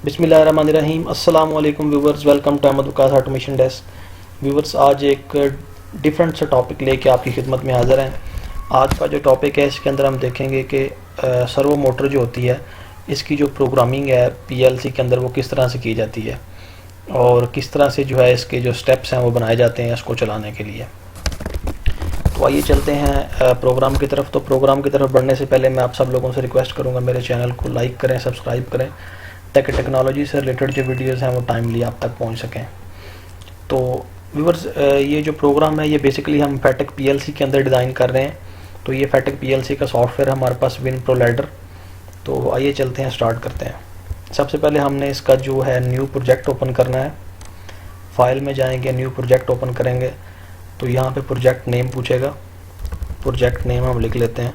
बिस्मिल्लाहिर्रहमानिर्रहीम। अस्सलाम वालेकुम viewers, welcome to Ahmed Waqas automation desk. Viewers, आज एक डिफरेंट सा टॉपिक लेके आपकी खिदमत में हाज़िर हैं। आज का जो टॉपिक है इसके अंदर हम देखेंगे कि सर्वो मोटर जो होती है इसकी जो प्रोग्रामिंग है पीएलसी के अंदर वो किस तरह से की जाती है और किस तरह से जो है इसके जो स्टेप्स हैं वो बनाए जाते हैं इसको चलाने के लिए। तो आइए चलते हैं प्रोग्राम की तरफ। तो प्रोग्राम की तरफ बढ़ने से पहले मैं आप सब लोगों से रिक्वेस्ट करूँगा मेरे चैनल को लाइक करें, सब्सक्राइब करें ताकि टेक्नोलॉजी से रिलेटेड जो वीडियोज़ हैं वो टाइमली आप तक पहुंच सकें। तो व्यूवर्स, ये जो प्रोग्राम है ये बेसिकली हम फैटेक पीएलसी के अंदर डिज़ाइन कर रहे हैं। तो ये फैटेक पीएलसी का सॉफ्टवेयर है हमारे पास, विन प्रो लैडर। तो आइए चलते हैं, स्टार्ट करते हैं। सबसे पहले हमने इसका जो है न्यू प्रोजेक्ट ओपन करना है। फाइल में जाएंगे, न्यू प्रोजेक्ट ओपन करेंगे तो यहाँ पे प्रोजेक्ट नेम पूछेगा। प्रोजेक्ट नेम हम लिख लेते हैं।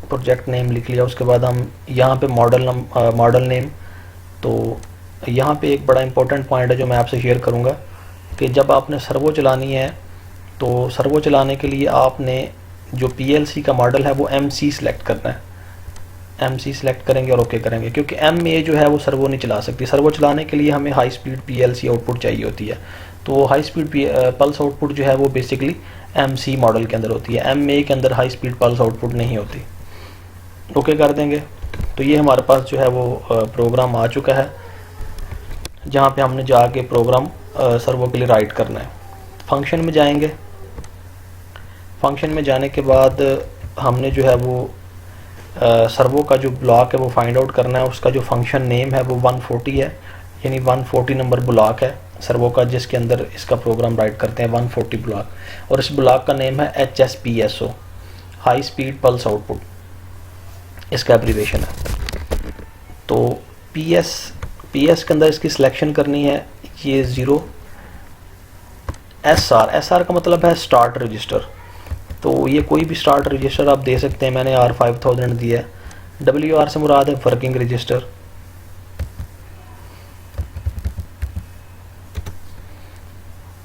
प्रोजेक्ट नेम लिख लिया, उसके बाद हम यहाँ पे मॉडल नेम। तो यहाँ पे एक बड़ा इंपॉर्टेंट पॉइंट है जो मैं आपसे शेयर करूँगा कि जब आपने सर्वो चलानी है तो सर्वो चलाने के लिए आपने जो पीएलसी का मॉडल है वो एमसी सेलेक्ट करना है। एमसी सेलेक्ट करेंगे और ओके करेंगे, क्योंकि एमए जो है वो सर्वो नहीं चला सकती। सर्वो चलाने के लिए हमें हाई स्पीड पीएलसी आउटपुट चाहिए होती है। तो हाई स्पीड पल्स आउटपुट जो है वो बेसिकली एमसी मॉडल के अंदर होती है, एमए के अंदर हाई स्पीड पल्स आउटपुट नहीं होती। ओके कर देंगे। तो ये हमारे पास जो है वो प्रोग्राम आ चुका है जहाँ पे हमने जाके प्रोग्राम सर्वो के लिए राइट करना है। फंक्शन में जाएंगे। फंक्शन में जाने के बाद हमने जो है वो सर्वो का जो ब्लॉक है वो फाइंड आउट करना है। उसका जो फंक्शन नेम है वो 140 है, यानी 140 नंबर ब्लॉक है सर्वो का जिसके अंदर इसका प्रोग्राम राइट करते हैं, 140 ब्लॉक। और इस ब्लॉक का नेम है HSPSO, high speed pulse output, इसका एब्रीवेशन है। तो पीएस के अंदर इसकी सिलेक्शन करनी है ये 0। एसआर का मतलब है स्टार्ट रजिस्टर। तो ये कोई भी स्टार्ट रजिस्टर आप दे सकते हैं, मैंने R5000 दिया है। WR से मुराद है वर्किंग रजिस्टर।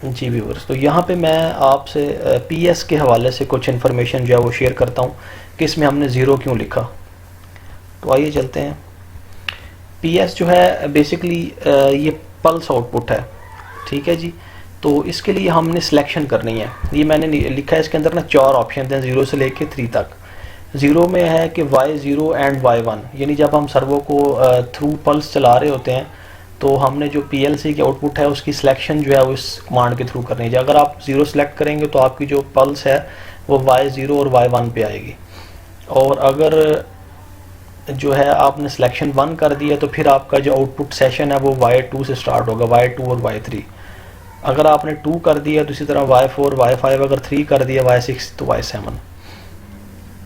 जी व्यूअर्स, तो यहाँ पे मैं आपसे पीएस के हवाले से कुछ इन्फॉर्मेशन जो है वो शेयर करता हूँ कि इसमें हमने 0 क्यों लिखा। तो आइए चलते हैं। पीएस जो है बेसिकली ये पल्स आउटपुट है, ठीक है जी। तो इसके लिए हमने सिलेक्शन करनी है। ये मैंने लिखा है, इसके अंदर ना 4 ऑप्शन हैं 0 से लेके 3 तक। 0 में है कि Y0 एंड Y1, यानी जब हम सर्वो को थ्रू पल्स चला रहे होते हैं तो हमने जो पीएलसी की आउटपुट है उसकी सिलेक्शन जो है वो इस कमांड के थ्रू करनी है। अगर आप 0 सेलेक्ट करेंगे तो आपकी जो पल्स है वो Y0 और Y1 पे आएगी। और अगर जो है आपने सिलेक्शन 1 कर दिया तो फिर आपका जो आउटपुट सेशन है वो Y2 से स्टार्ट होगा, Y2 और Y3। अगर आपने 2 कर दिया तो इसी तरह Y4, Y5, अगर 3 कर दिया Y6 तो Y7,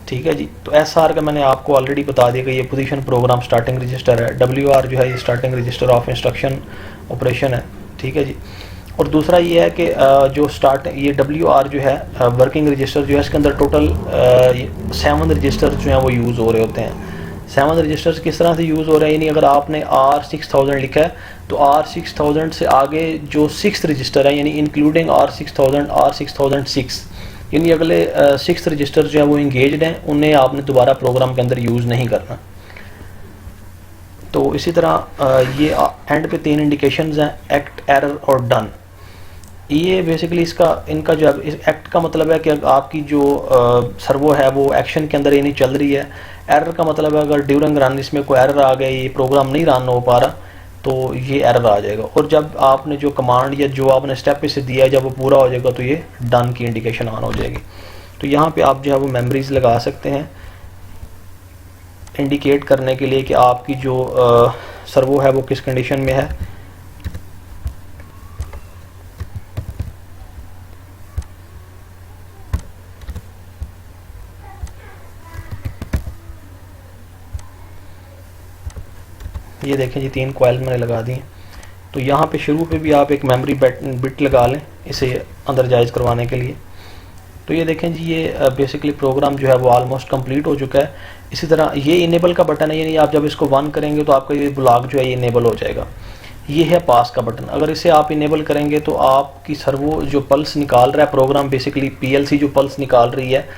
ठीक है जी। तो एसआर का मैंने आपको ऑलरेडी बता दिया कि ये पोजीशन प्रोग्राम स्टार्टिंग रजिस्टर है। WR जो है ये starting register of instruction operation है, ठीक है जी। और दूसरा ये है कि जो ये WR जो है वर्किंग रजिस्टर जो है इसके अंदर टोटल 7 रजिस्टर जो हैं वो यूज़ हो रहे होते हैं। 7 रजिस्टर्स किस तरह से यूज़ हो रहे हैं, यानी अगर आपने R6000 लिखा है तो R6000 से आगे जो 6th रजिस्टर है, यानी इंक्लूडिंग R6000, R6006, यानी अगले 6th रजिस्टर जो है वो इंगेज्ड हैं, उन्हें आपने दोबारा प्रोग्राम के अंदर यूज़ नहीं करना। तो इसी तरह ये एंड पे 3 इंडिकेशंस हैं, एक्ट, एरर और डन। ये बेसिकली इनका जो एक्ट का मतलब है कि आपकी जो सर्वो है वो एक्शन के अंदर ये नहीं चल रही है। एरर का मतलब है अगर ड्यूरिंग रन इसमें कोई एरर आ गया, ये प्रोग्राम नहीं रन हो पा रहा तो ये एरर आ जाएगा। और जब आपने जो कमांड या जो आपने स्टेप इसे दिया जब वो पूरा हो जाएगा तो ये डन की इंडिकेशन ऑन हो जाएगी। तो यहाँ पे आप जो है वो मेमोरीज लगा सकते हैं इंडिकेट करने के लिए कि आपकी जो सर्वो है वो किस कंडीशन में है। ये देखें जी 3 कॉइल मैंने लगा दी। तो यहाँ पे शुरू पे भी आप एक मेमोरी बिट लगा लें इसे अंदर जायज़ करवाने के लिए। तो ये देखें जी ये बेसिकली प्रोग्राम जो है वो ऑलमोस्ट कंप्लीट हो चुका है। इसी तरह ये इनेबल का बटन है, यानी आप जब इसको 1 करेंगे तो आपका ये ब्लॉक जो है ये इनेबल हो जाएगा। ये है पास का बटन, अगर इसे आप इनेबल करेंगे तो आपकी सर्वो जो पल्स निकाल रहा है प्रोग्राम, बेसिकली पीएलसी जो पल्स निकाल रही है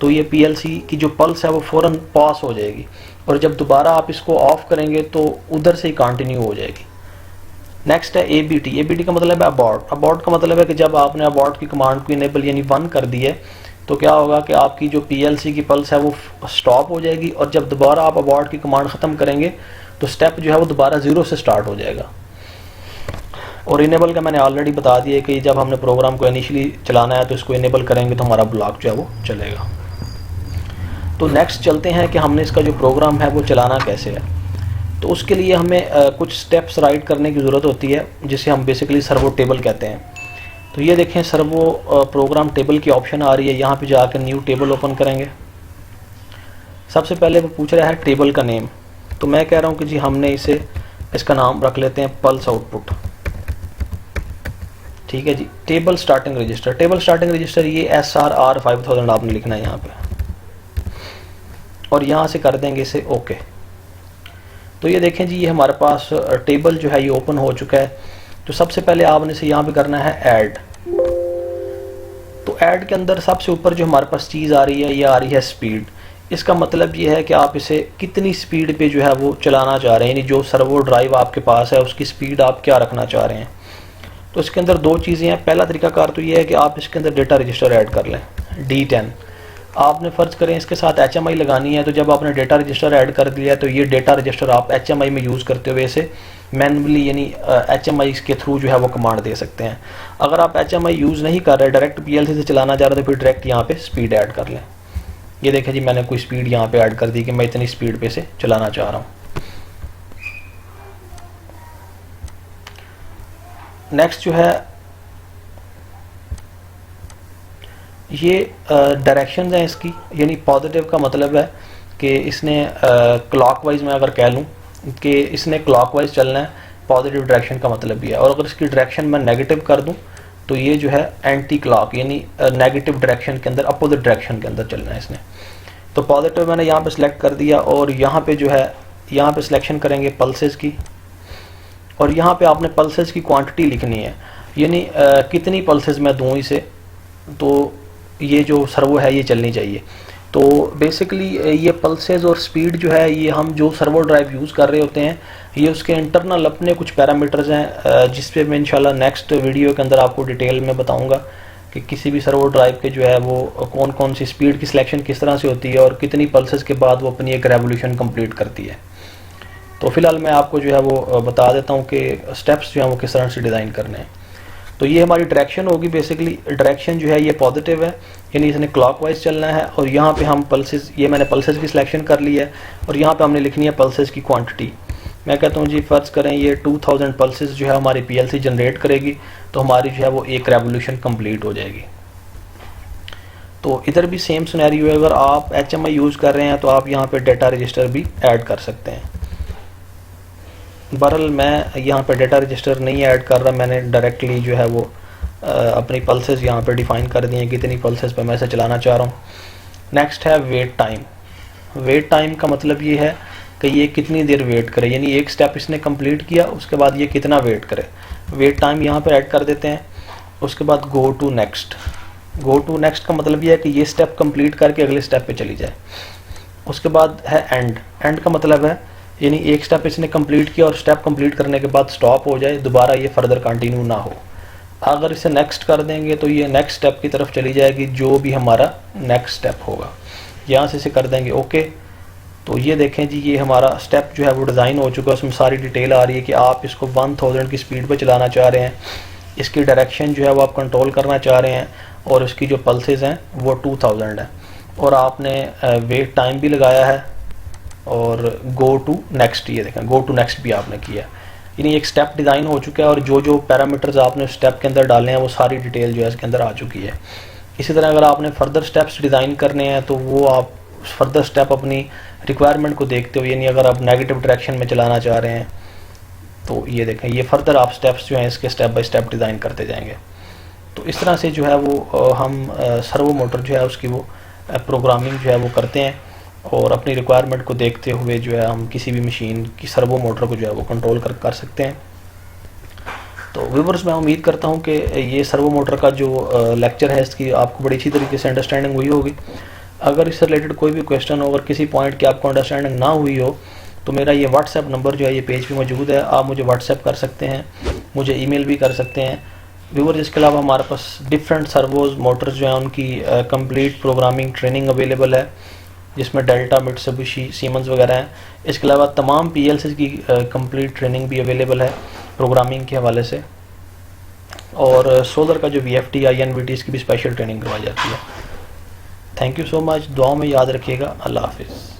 तो ये पीएलसी की जो पल्स है वो फ़ौरन पास हो जाएगी, और जब दोबारा आप इसको ऑफ करेंगे तो उधर से ही कंटिन्यू हो जाएगी। नेक्स्ट है एबीटी। एबीटी का मतलब है अबॉर्ट। अबॉर्ट का मतलब है कि जब आपने अबॉर्ट की कमांड को इनेबल यानी 1 कर दी है तो क्या होगा कि आपकी जो पीएलसी की पल्स है वो स्टॉप हो जाएगी, और जब दोबारा आप अबॉर्ट की कमांड ख़त्म करेंगे तो स्टेप जो है वो दोबारा 0 से स्टार्ट हो जाएगा। और इनेबल का मैंने ऑलरेडी बता दिया कि जब हमने प्रोग्राम को इनिशियली चलाना है तो इसको इनेबल करेंगे तो हमारा ब्लॉक जो है वो चलेगा। तो नेक्स्ट चलते हैं कि हमने इसका जो प्रोग्राम है वो चलाना कैसे है। तो उसके लिए हमें कुछ स्टेप्स राइट करने की ज़रूरत होती है, जिसे हम बेसिकली सर्वो टेबल कहते हैं। तो ये देखें, सर्वो प्रोग्राम टेबल की ऑप्शन आ रही है, यहाँ पे जाकर न्यू टेबल ओपन करेंगे। सबसे पहले वो पूछ रहा है टेबल का नेम, तो मैं कह रहा हूँ कि जी हमने इसका नाम रख लेते हैं पल्स आउटपुट। ठीक है जी। Table starting register. Table starting register ये SRR 5000 आपने लिखना है यहाँ पे, और यहाँ से कर देंगे इसे ओके। तो ये देखें जी, ये हमारे पास टेबल जो है ये ओपन हो चुका है। तो सबसे पहले आपने इसे यहाँ पे करना है ऐड। तो ऐड के अंदर सबसे ऊपर जो हमारे पास चीज़ आ रही है ये आ रही है स्पीड। इसका मतलब ये है कि आप इसे कितनी स्पीड पे जो है वो चलाना चाह रहे हैं, यानी जो सर्वो ड्राइव आपके पास है उसकी स्पीड आप क्या रखना चाह रहे हैं। तो इसके अंदर दो चीज़ें हैं। पहला तरीकाकार तो ये है कि आप इसके अंदर डेटा रजिस्टर ऐड कर लें, D10। आपने फ़र्ज़ करें इसके साथ HMI लगानी है, तो जब आपने डेटा रजिस्टर ऐड कर दिया तो ये डेटा रजिस्टर आप HMI में यूज़ करते हुए इसे मैनुअली यानी HMI के थ्रू जो है वो कमांड दे सकते हैं। अगर आप HMI यूज़ नहीं कर रहे, डायरेक्ट PLC से चलाना चाह रहे तो फिर डायरेक्ट यहाँ पे स्पीड ऐड कर लें। ये देखें जी, मैंने कोई स्पीड यहाँ पे ऐड कर दी कि मैं इतनी स्पीड पे से चलाना चाह रहा हूँ। नेक्स्ट जो है ये डायरेक्शंस हैं इसकी, यानी पॉजिटिव का मतलब है कि इसने क्लॉकवाइज में अगर कह लूँ कि इसने क्लॉकवाइज चलना है, पॉजिटिव डायरेक्शन का मतलब भी है। और अगर इसकी डायरेक्शन मैं नेगेटिव कर दूँ तो ये जो है एंटी क्लॉक यानी नेगेटिव डायरेक्शन के अंदर, अपोजिट डायरेक्शन के अंदर चलना है इसने। तो पॉजिटिव मैंने यहाँ पे सिलेक्ट कर दिया, और यहाँ पे जो है यहाँ पे सिलेक्शन करेंगे पल्सेस की, और यहाँ पे आपने पल्सेस की क्वांटिटी लिखनी है, यानी कितनी पल्सेस मैं दूँ इसे, तो ये जो सर्वो है ये चलनी चाहिए। तो बेसिकली ये पल्सेस और स्पीड जो है ये हम जो सर्वो ड्राइव यूज़ कर रहे होते हैं, ये उसके इंटरनल अपने कुछ पैरामीटर्स हैं, जिस पे मैं इंशाल्लाह नेक्स्ट वीडियो के अंदर आपको डिटेल में बताऊंगा कि किसी भी सर्वो ड्राइव के जो है वो कौन कौन सी स्पीड की सिलेक्शन किस तरह से होती है और कितनी पल्सेस के बाद वो अपनी एक रेवोल्यूशन कंप्लीट करती है। तो फिलहाल मैं आपको जो है वो बता देता हूँ कि स्टेप्स जो हैं वो किस तरह से डिज़ाइन करने हैं। तो ये हमारी डायरेक्शन होगी। बेसिकली डायरेक्शन जो है ये पॉजिटिव है, यानी इसने क्लॉकवाइज चलना है, और यहाँ पे हम पल्सेस, ये मैंने पल्सेस की सिलेक्शन कर ली है, और यहाँ पे हमने लिखनी है पल्सेस की क्वांटिटी। मैं कहता हूँ जी फ़र्ज़ करें ये 2000 पल्सेस जो है हमारी PLC जनरेट करेगी, तो हमारी जो है वो एक रेवोल्यूशन कंप्लीट हो जाएगी। तो इधर भी सेम सिनेरियो है, अगर आप HMI यूज़ कर रहे हैं तो आप यहाँ पे डेटा रजिस्टर भी ऐड कर सकते हैं। बहरहाल मैं यहाँ पे डेटा रजिस्टर नहीं ऐड कर रहा, मैंने डायरेक्टली जो है वो अपनी पल्सेस यहाँ पे डिफ़ाइन कर दी हैं, कितनी पल्सेस पे मैं इसे चलाना चाह रहा हूँ। नेक्स्ट है वेट टाइम। वेट टाइम का मतलब ये है कि ये कितनी देर वेट करे, यानी एक स्टेप इसने कंप्लीट किया उसके बाद ये कितना वेट करे। वेट टाइम यहाँ पर ऐड कर देते हैं। उसके बाद go to next. Go to next का मतलब ये है कि ये स्टेप कंप्लीट करके अगले स्टेप पे चली जाए। उसके बाद है एंड। एंड का मतलब है यानी एक स्टेप इसने कंप्लीट किया और स्टेप कंप्लीट करने के बाद स्टॉप हो जाए, दोबारा ये फर्दर कंटिन्यू ना हो। अगर इसे नेक्स्ट कर देंगे तो ये नेक्स्ट स्टेप की तरफ चली जाएगी, जो भी हमारा नेक्स्ट स्टेप होगा। यहाँ से इसे कर देंगे ओके। तो ये देखें जी, ये हमारा स्टेप जो है वो डिज़ाइन हो चुका है, उसमें सारी डिटेल आ रही है कि आप इसको 1000 की स्पीड पर चलाना चाह रहे हैं, इसकी डायरेक्शन जो है वो आप कंट्रोल करना चाह रहे हैं, और इसकी जो पल्सेस हैं वो 2000 है, और आपने वेट टाइम भी लगाया है, और गो टू नेक्स्ट, ये देखें गो टू नेक्स्ट भी आपने किया। यानी एक स्टेप डिज़ाइन हो चुका है, और जो जो पैरामीटर्स आपने स्टेप के अंदर डालने हैं वो सारी डिटेल जो है इसके अंदर आ चुकी है। इसी तरह अगर आपने फर्दर स्टेप्स डिज़ाइन करने हैं तो वो आप फर्दर स्टेप अपनी रिक्वायरमेंट को देखते हुए, यानी अगर आप नेगेटिव डायरेक्शन में चलाना चाह रहे हैं तो ये देखें, ये फर्दर आप स्टेप्स जो हैं इसके स्टेप बाय स्टेप डिज़ाइन करते जाएंगे। तो इस तरह से जो है वो हम सर्वो मोटर जो है उसकी वो प्रोग्रामिंग जो है वो करते हैं, और अपनी रिक्वायरमेंट को देखते हुए जो है हम किसी भी मशीन की सर्वो मोटर को जो है वो कंट्रोल कर सकते हैं। तो व्यूअर्स, मैं उम्मीद करता हूँ कि ये सर्वो मोटर का जो लेक्चर है इसकी आपको बड़ी अच्छी तरीके से अंडरस्टैंडिंग हुई होगी। अगर इससे रिलेटेड कोई भी क्वेश्चन हो, अगर किसी पॉइंट की आपको अंडरस्टैंडिंग ना हुई हो, तो मेरा ये व्हाट्सएप नंबर जो है ये पेज पे मौजूद है, आप मुझे व्हाट्सएप कर सकते हैं, मुझे ईमेल भी कर सकते हैं व्यूअर। इसके अलावा हमारे पास डिफरेंट सर्वोज मोटर्स जो हैं उनकी कंप्लीट प्रोग्रामिंग ट्रेनिंग अवेलेबल है, जिसमें डेल्टा, मित्सुबिशी, सीमेंस वगैरह हैं। इसके अलावा तमाम PLCs की कंप्लीट ट्रेनिंग भी अवेलेबल है प्रोग्रामिंग के हवाले से, और सोलर का जो VFD या NVT इसकी भी स्पेशल ट्रेनिंग करवाई जाती है। थैंक यू सो मच, दुआओं में याद रखिएगा। अल्लाह हाफिज़।